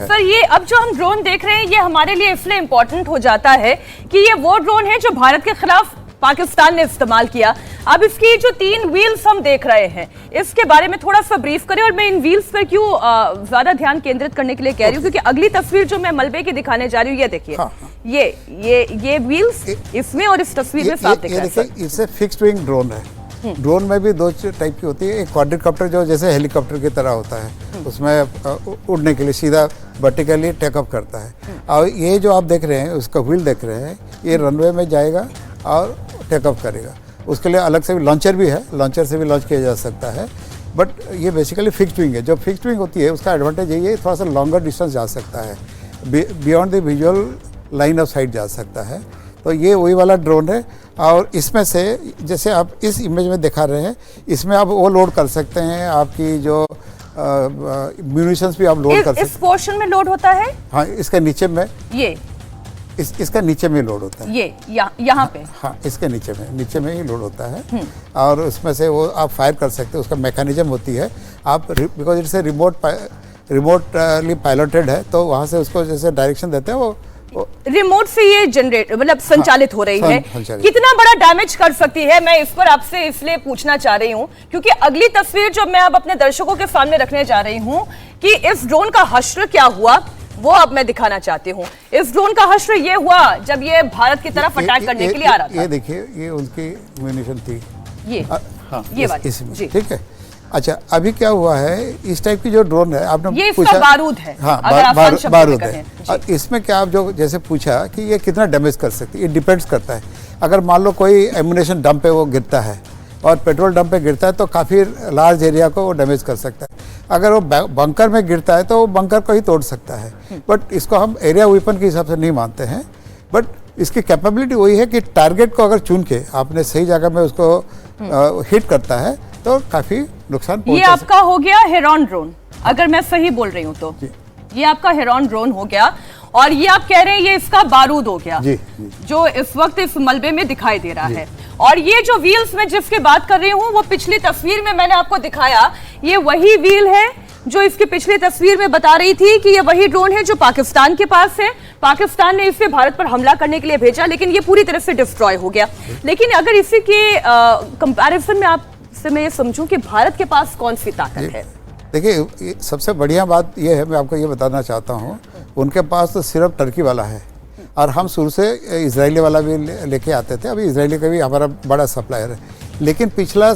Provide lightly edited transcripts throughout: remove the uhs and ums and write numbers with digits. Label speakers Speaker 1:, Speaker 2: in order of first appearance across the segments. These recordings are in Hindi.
Speaker 1: सर ये अब जो हम ड्रोन देख रहे हैं ये हमारे लिए इसलिए इम्पोर्टेंट हो जाता है कि ये वो ड्रोन है जो भारत के खिलाफ पाकिस्तान ने इस्तेमाल किया। अब इसकी जो 3 व्हील्स हम देख रहे हैं इसके बारे में थोड़ा सा ब्रीफ करें। और मैं इन व्हील्स पर क्यों ज्यादा ध्यान केंद्रित करने के लिए कह रही हूँ क्योंकि अगली तस्वीर जो मैं मलबे की दिखाने जा रही हूँ ये देखिए। ये व्हील्स इसमें और इस तस्वीर में साफ दिख रहा है।
Speaker 2: इससे फिक्स्ड विंग ड्रोन है। ड्रोन में भी 2 टाइप की होती है। एक क्वाड्रिकॉप्टर जो जैसे हेलीकॉप्टर की तरह होता है, उसमें उड़ने के लिए सीधा वर्टिकली टेकअप करता है। और ये जो आप देख रहे हैं उसका व्हील देख रहे हैं, ये रनवे में जाएगा और टेकअप करेगा। उसके लिए अलग से भी लॉन्चर भी है, लॉन्चर से भी लॉन्च किया जा सकता है। बट ये बेसिकली फिक्स्ड विंग है। जो फिक्स्ड विंग होती है उसका एडवांटेज यही है, थोड़ा सा लॉन्गर डिस्टेंस जा सकता है, beyond the visual line of site जा सकता है। तो ये वही वाला ड्रोन है। और इसमें से जैसे आप इस इमेज में दिखा रहे हैं, इसमें आप वो लोड कर सकते हैं, आपकी जो म्यूनिशंस भी आप लोड कर सकते हैं।
Speaker 1: इस पोर्शन में लोड होता है।
Speaker 2: हाँ, इसके नीचे में
Speaker 1: ये
Speaker 2: इसका नीचे में लोड होता है।
Speaker 1: ये यहाँ पे
Speaker 2: हाँ, इसके नीचे में ही लोड होता है। और उसमें से वो आप फायर कर सकते हैं। उसका मैकेनिज्म होती है, आप बिकॉज इट्स रिमोटली पायलटेड है, तो वहाँ से उसको जैसे डायरेक्शन देते हैं वो
Speaker 1: रिमोट से ये जनरेट मतलब संचालित हो रही है। कितना बड़ा डैमेज कर सकती है, मैं इस पर आपसे इसलिए पूछना चाह रही हूं क्योंकि अगली तस्वीर जो मैं अब अपने दर्शकों के सामने रखने जा रही हूं कि इस ड्रोन का हश्र क्या हुआ वो अब मैं दिखाना चाहती हूं। इस ड्रोन का हश्र ये हुआ जब ये भारत की तरफ अटैक करने के लिए आ रहा था।
Speaker 2: ये देखिए, ये उनकी म्यूनिशन थी।
Speaker 1: ये वाली
Speaker 2: ठीक है। अच्छा, अभी क्या हुआ है, इस टाइप की जो ड्रोन है आपने
Speaker 1: ये
Speaker 2: पूछा,
Speaker 1: इसका बारूद है।
Speaker 2: हाँ, बारूद है। और इसमें क्या आप जो जैसे पूछा कि ये कितना डैमेज कर सकती है, ये डिपेंड्स करता है। अगर मान लो कोई एम्यूनेशन डंप पे वो गिरता है और पेट्रोल डंप पे गिरता है तो काफ़ी लार्ज एरिया को वो डैमेज कर सकता है। अगर वो बंकर में गिरता है तो वो बंकर को ही तोड़ सकता है। बट इसको हम एरिया वेपन के हिसाब से नहीं मानते हैं। बट इसकी कैपेबिलिटी वही है कि टारगेट को अगर चुन के आपने सही जगह में उसको हिट करता है तो काफ़ी नुकसान पहुंचा।
Speaker 1: ये आपका हो गया हेरॉन ड्रोन, अगर मैं सही बोल रही हूँ तो ये आपका हेरॉन ड्रोन हो गया। और ये आप कह रहे हैं ये इसका बारूद हो गया
Speaker 2: जी।
Speaker 1: जो इस वक्त इस मलबे में दिखाई दे रहा है। और ये जो व्हील्स में जिसकी बात कर रही हूँ वो पिछली तस्वीर में मैंने आपको दिखाया, ये वही व्हील है जो इसकी पिछली तस्वीर में बता रही थी कि ये वही ड्रोन है जो पाकिस्तान के पास है। पाकिस्तान ने इसे भारत पर हमला करने के लिए भेजा लेकिन ये पूरी तरह से डिस्ट्रॉय हो गया। लेकिन अगर इसी के कंपैरिजन में आपसे मैं ये समझूं कि भारत के पास कौन सी ताकत है?
Speaker 2: देखिए, सबसे बढ़िया बात यह है, मैं आपको ये बताना चाहता हूँ, उनके पास तो सिर्फ टर्की वाला है और हम शुरू से इजरायली वाला भी लेके आते थे। अभी इजरायली का भी हमारा बड़ा सप्लायर है। लेकिन पिछला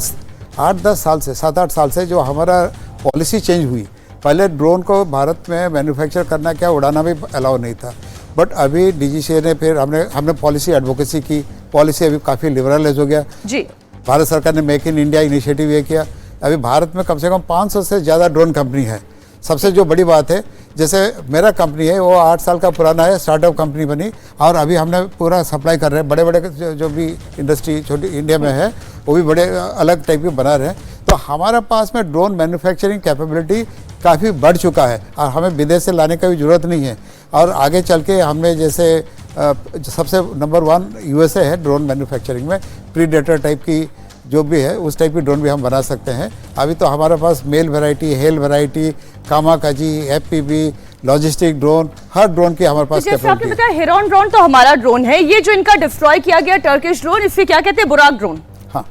Speaker 2: 8-10 साल से 7-8 साल से जो हमारा पॉलिसी चेंज हुई, पहले ड्रोन को भारत में मैन्युफैक्चर करना क्या उड़ाना भी अलाउ नहीं था। बट अभी डीजीसीए ने फिर हमने पॉलिसी एडवोकेसी की, पॉलिसी अभी काफ़ी लिबरलाइज हो गया जी। भारत सरकार ने मेक इन इंडिया इनिशिएटिव ये किया। अभी भारत में कम से कम 500 से ज़्यादा ड्रोन कंपनी है। सबसे जो बड़ी बात है, जैसे मेरा कंपनी है वो 8 साल का पुराना है, स्टार्टअप कंपनी बनी और अभी हमने पूरा सप्लाई कर रहे हैं। बड़े बड़े जो भी इंडस्ट्री छोटी इंडिया में है वो भी बड़े अलग टाइप के बना रहे हैं। तो हमारा पास में ड्रोन मैन्युफैक्चरिंग कैपेबिलिटी काफ़ी बढ़ चुका है और हमें विदेश से लाने का भी ज़रूरत नहीं है। और आगे चल के हमने जैसे सबसे नंबर 1 USA है ड्रोन मैन्युफैक्चरिंग में। प्रीडेटर टाइप की जो भी है उस टाइप की ड्रोन भी हम बना सकते हैं। अभी तो हमारे पास मेल वैरायटी, हेल variety, kamikaze, FPV, logistic drone, हर ड्रोन की हमारे पास
Speaker 1: जैसे आपने बताया हेरॉन ड्रोन तो हमारा ड्रोन है। ये जो इनका डिस्ट्रॉय किया गया टर्किश ड्रोन, इसे क्या कहते हैं? बुराक ड्रोन।
Speaker 2: हाँ,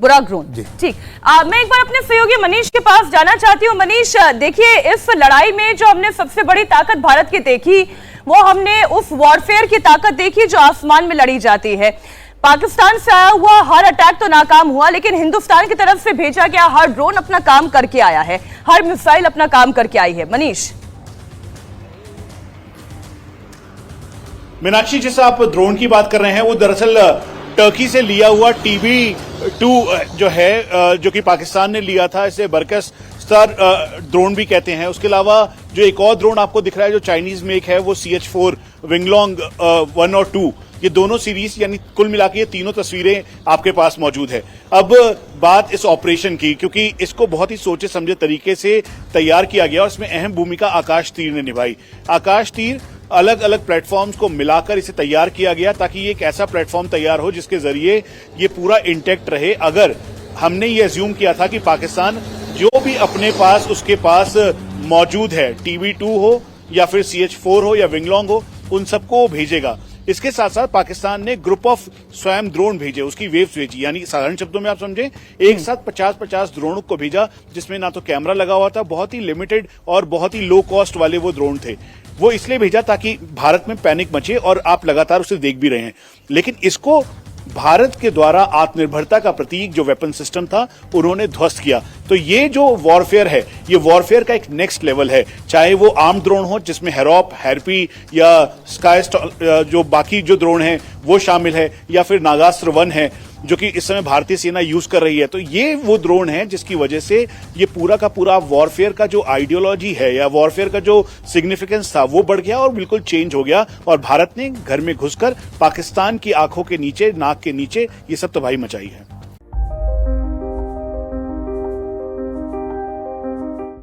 Speaker 1: बुराक ड्रोन जी। ठीक, मैं एक बार अपने सहयोगी मनीष के पास जाना चाहती हूँ। मनीष, देखिए इस लड़ाई में जो हमने सबसे बड़ी ताकत भारत की देखी वो हमने उस वॉरफेयर की ताकत देखी जो आसमान में लड़ी जाती है। पाकिस्तान से आया हुआ हर अटैक तो नाकाम हुआ लेकिन हिंदुस्तान की तरफ से भेजा गया हर ड्रोन अपना काम करके आया है, हर मिसाइल अपना काम करके आई है। मनीष,
Speaker 3: मीनाक्षी, जिस आप ड्रोन की बात कर रहे हैं वो दरअसल टर्की से लिया हुआ TB2 जो है, जो कि पाकिस्तान ने लिया था, इसे बरकस स्टार ड्रोन भी कहते हैं। उसके अलावा जो एक और ड्रोन आपको दिख रहा है जो चाइनीज मेक है वो CH-4 विंगलोंग 1 और 2, ये दोनों सीरीज यानी कुल मिला के ये तीनों तस्वीरें आपके पास मौजूद है। अब बात इस ऑपरेशन की, क्योंकि इसको बहुत ही सोचे समझे तरीके से तैयार किया गया और इसमें अहम भूमिका आकाश तीर ने निभाई। आकाश तीर अलग अलग प्लेटफॉर्म्स को मिलाकर इसे तैयार किया गया ताकि ये एक ऐसा प्लेटफॉर्म तैयार हो जिसके जरिए ये पूरा इंटैक्ट रहे। अगर हमने ये अज्यूम किया था कि पाकिस्तान जो भी अपने पास उसके पास मौजूद है, TB2 हो या फिर CH4 हो या विंगलोंग हो, उन सबको भेजेगा। इसके साथ साथ पाकिस्तान ने ग्रुप ऑफ स्वयं ड्रोन भेजे, उसकी वेव्स भेजी, यानी साधारण शब्दों में आप समझें एक साथ 50-50 ड्रोन को भेजा, जिसमें ना तो कैमरा लगा हुआ था, बहुत ही लिमिटेड और बहुत ही लो कॉस्ट वाले वो ड्रोन थे। वो इसलिए भेजा ताकि भारत में पैनिक मचे, और आप लगातार उसे देख भी रहे हैं। लेकिन इसको भारत के द्वारा आत्मनिर्भरता का प्रतीक जो वेपन सिस्टम था उन्होंने ध्वस्त किया। तो ये जो वॉरफेयर है, ये वॉरफेयर का एक नेक्स्ट लेवल है, चाहे वो आर्म ड्रोन हो जिसमें हेरॉप, हैरपी या स्काई जो बाकी जो ड्रोन है वो शामिल है, या फिर नागास्त्र 1 है जो कि इस समय भारतीय सेना यूज कर रही है। तो ये वो ड्रोन है जिसकी वजह से ये पूरा का पूरा वॉरफेयर का जो आइडियोलॉजी है या वॉरफेयर का जो सिग्निफिकेंस था वो बढ़ गया और बिल्कुल चेंज हो गया, और भारत ने घर में घुसकर पाकिस्तान की आंखों के नीचे, नाक के नीचे ये सब तबाही मचाई है।